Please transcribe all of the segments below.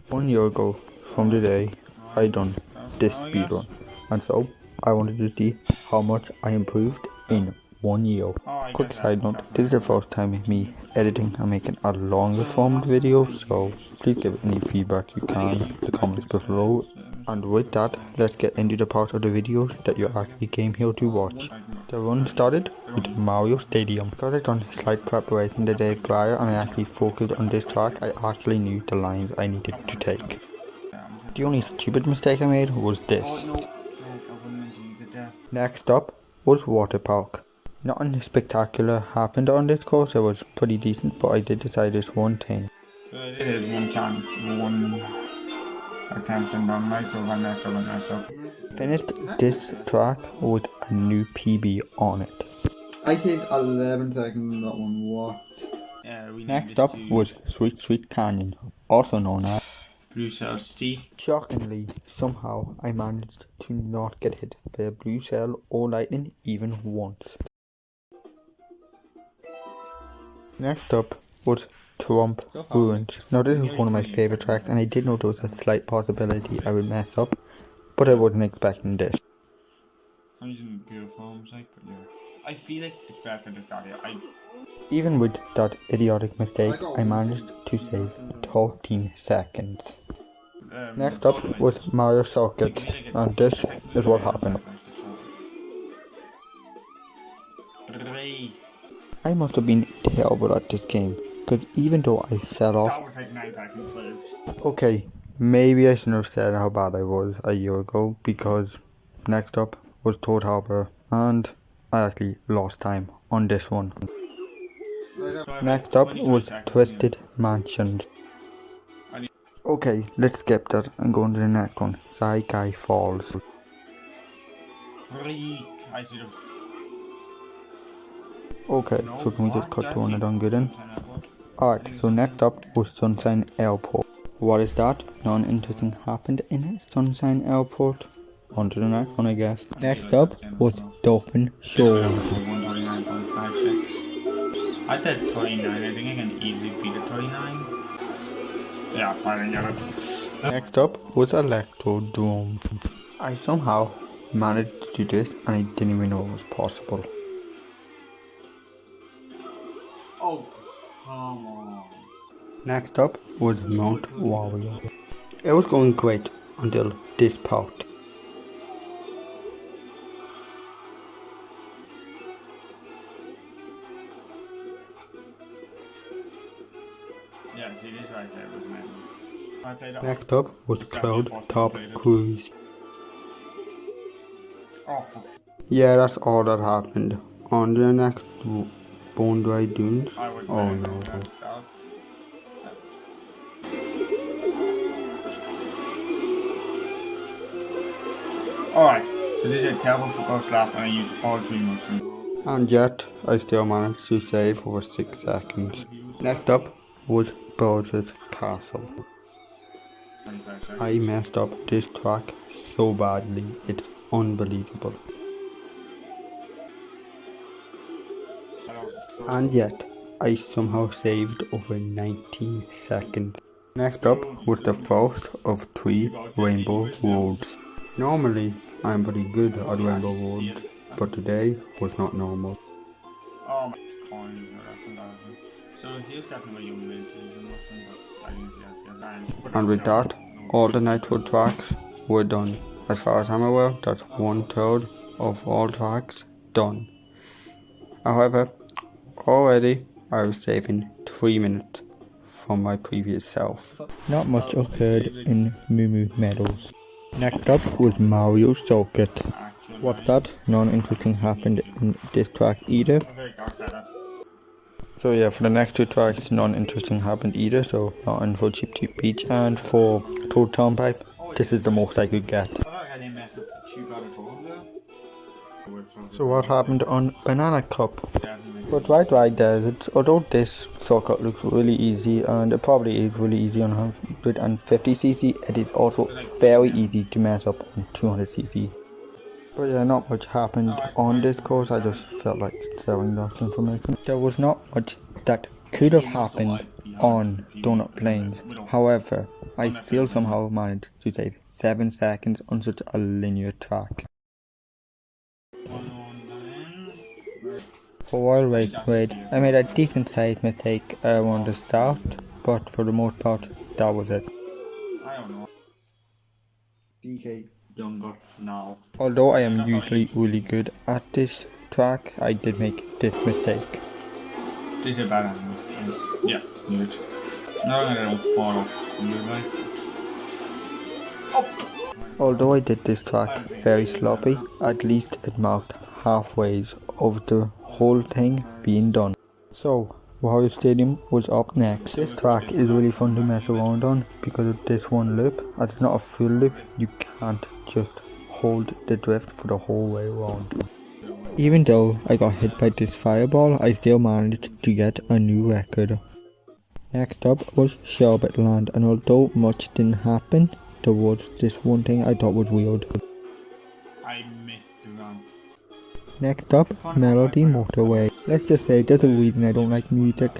1 year ago from today, I done this speedrun, and so I wanted to see how much I improved in 1 year. Quick side note, this is the first time me editing and making a longer form video, so please give any feedback you can in the comments below. And with that, let's get into the part of the video that you actually came here to watch. The run started with Mario Stadium. Because I done slight preparation the day prior and I actually focused on this track, I actually knew the lines I needed to take. The only stupid mistake I made was this. Next up was Water Park. Nothing spectacular happened on this course, it was pretty decent, but I did decide this one thing. It is one attempt and done right, so one mess up. Finished this track with a new PB on it. I think 11 seconds on that one, what? Next up was Sweet Canyon, also known as Blue Cell Steep. Shockingly, somehow I managed to not get hit by a blue cell or lightning even once. Next up was thwomp Ruins. Now this is one of my favourite tracks and I did know there was a slight possibility I would mess up, but I wasn't expecting this. I'm using good forms, but yeah. I feel like it's better to start here. Even with that idiotic mistake, I managed to save 13 seconds. Next up was Mario Circuit, and this is what happened. I must have been terrible at this game, because even though I fell off... Okay, maybe I shouldn't have said how bad I was a year ago, because next up was Toad Harbour, and I actually lost time on this one. Next up was Twisted Mansions. Okay, let's skip that and go on to the next one, Saikai Falls. Okay, so can we just cut to one and done good in? Alright, so next up was Sunshine Airport. What is that? Nothing interesting happened in Sunshine Airport. On to the next one, I guess. Next up was Dolphin shoals. I did 39, I think I can easily beat a 39. Yeah, I didn't get it. Next up was electrodrome. I somehow managed to do this and I didn't even know it was possible. Oh, come on. Next up was Mount Wario. It was going great until this part. Yeah, see this right there was metal. Next up was cloudtop cruise. Oh, yeah, that's all that happened. On to the next Bone Dry Dunes. Oh no. Alright, so this is a terrible football slap and I use all 3 motions. And yet, I still managed to save for 6 seconds. Next up was Bowser's Castle. I messed up this track so badly, it's unbelievable. And yet, I somehow saved over 19 seconds. Next up was the first of 3 rainbow roads. Normally, I'm very good at rainbow roads, but today was not normal. Oh my coins, so here's definitely your mid season, but I didn't see that. And with that, all the nitro tracks were done. As far as I'm aware, that's 1/3 of all tracks done. However, already I was saving 3 minutes from my previous self. Not much occurred in Meadows. Next up was Mario Circuit. What's that? None interesting happened in this track either. So yeah, for the next 2 tracks, none interesting happened either, so nothing for Cheap Cheap Beach and for Toad Turnpike. This is the most I could get. So what happened on Banana Cup? But right there, although this circuit looks really easy, and it probably is really easy on 150cc, it is also very easy to mess up on 200cc. But yeah, not much happened on this course, I just felt like sharing that information. There was not much that could have happened on donut plains. However, I still somehow managed to save 7 seconds on such a linear track. For while raceway, I made a decent sized mistake on the start, but for the most part, that was it. I don't know. DK younger now. Although I am usually really good at this track, I did make this mistake. This is a bad animal. Yeah, knew it. No, I don't fall off from the way. Although I did this track very sloppy, at least it marked halfway of the whole thing being done. So, Wario Stadium was up next. This track is really fun to mess around on because of this one loop. As it's not a full loop, you can't just hold the drift for the whole way around. Even though I got hit by this fireball, I still managed to get a new record. Next up was Sherbet Land, and although much didn't happen, there was this one thing I thought was weird. I missed the run. Next up, Melody Motorway. Let's just say there's a reason I don't like music.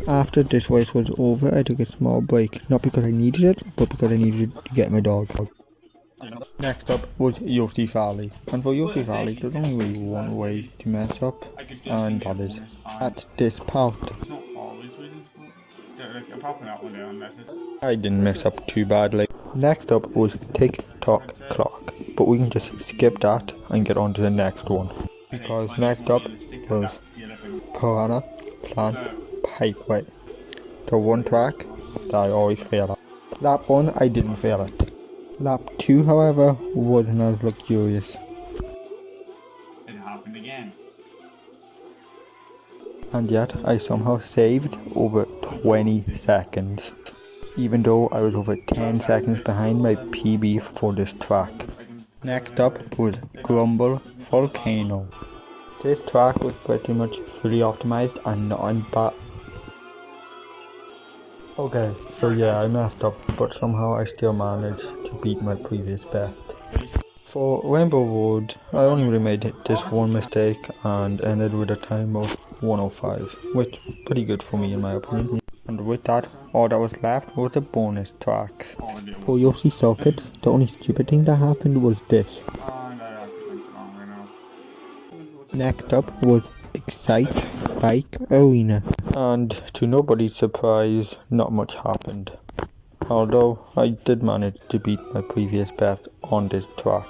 After this race was over, I took a small break, not because I needed it, but because I needed to get my dog. Next up was Yoshi Valley, and for Yoshi Valley there's only really one way to mess up, and that is at this part. I didn't mess up too badly. Next up was Tick Tock Clock, but we can just skip that and get on to the next one, because next up was Piranha Plant Pipeway, the one track that I always fail at. Lap 1 I didn't fail at. Lap 2 however wasn't as luxurious. It happened again. And yet I somehow saved over 20 seconds, even though I was over 10 seconds behind my PB for this track. Next up was Grumble Volcano. This track was pretty much fully optimized and not in bad. Okay, so yeah, I messed up, but somehow I still managed to beat my previous best. For Rainbow Road, I only really made this one mistake and ended with a time of 105, which is pretty good for me in my opinion. And with that, all that was left was the bonus tracks. For Yoshi Sockets, the only stupid thing that happened was this. Next up was Excite Bike Arena, and to nobody's surprise, not much happened. Although I did manage to beat my previous best on this track.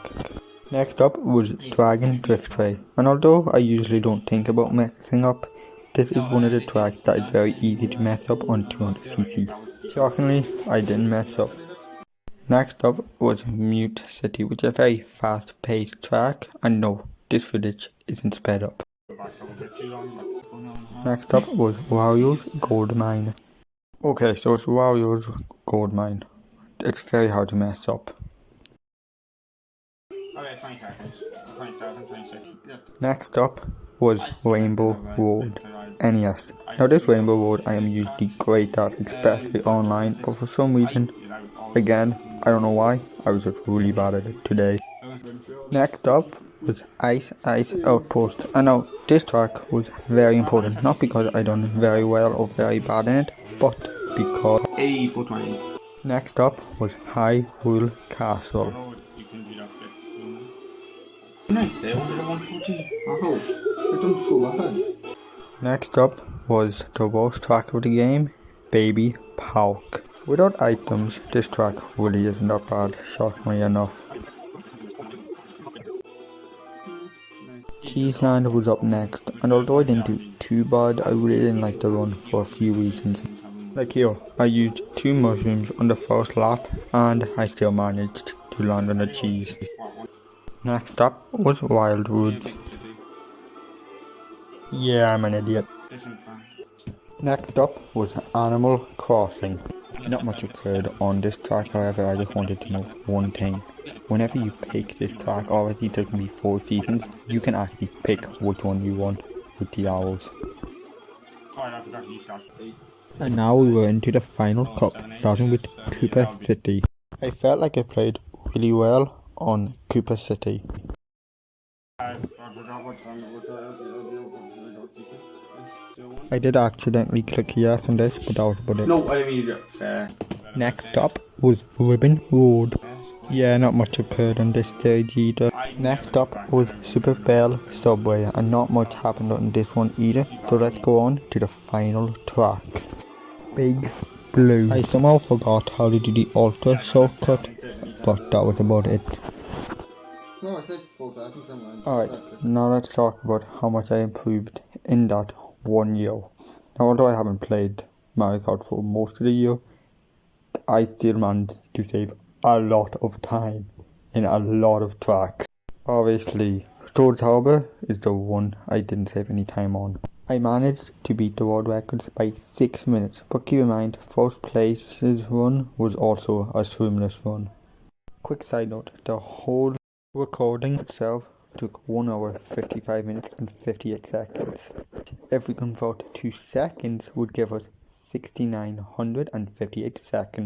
Next up was Dragon Driftway, and although I usually don't think about messing up, this is one of the tracks that is very easy to mess up on 200cc. Shockingly, I didn't mess up. Next up was Mute City, which is a very fast paced track, and no, this footage isn't sped up. Next up was Wario's Gold Mine. Okay, so it's Wario's Gold Mine. It's very hard to mess up. Okay, 20 seconds. 20 seconds, 20 seconds. Yep. Next up was Rainbow Road NES. Now this Rainbow Road I am usually great at, especially online, but for some reason, again, I don't know why, I was just really bad at it today. Next up was Ice Outpost, and now this track was very important, not because I done very well or very bad in it, but because. 80 for 20. Next up was Hyrule Castle. Nice, I wanted a 140. I hope. I don't so bad. Next up was the worst track of the game, Baby Park. Without items, this track really isn't that bad, shockingly enough. Cheeseland was up next, and although I didn't do too bad, I really didn't like the run for a few reasons. Like here, I used 2 mushrooms on the first lap, and I still managed to land on the cheese. Next up was Wild Woods. Yeah, I'm an idiot. Next up was Animal Crossing. Not much occurred on this track, however, I just wanted to note one thing. Whenever you pick this track, obviously there can be 4 seasons, you can actually pick which one you want with the arrows. And now we were into the final cup, starting with Koopa City. I felt like I played really well on Koopa City. I did accidentally click yes on this, but that was about it. No, I didn't mean to do it. Fair. Next up was Ribbon Road. Yeah, not much occurred on this stage either. Next up was Super Bell Subway, and not much happened on this one either, so let's go on to the final track. Big Blue. I somehow forgot how to do the ultra shortcut, but that was about it. No, I said 4 seconds. Alright, now let's talk about how much I improved in that 1 year. Now, although I haven't played Mario Kart for most of the year, I still managed to save a lot of time in a lot of tracks. Obviously, Storage Harbour is the one I didn't save any time on. I managed to beat the world records by 6 minutes, but keep in mind, first place's run was also a shroomless run. Quick side note, the whole recording itself took 1 hour, 55 minutes and 58 seconds. If we convert to seconds, would give us 6,958 seconds.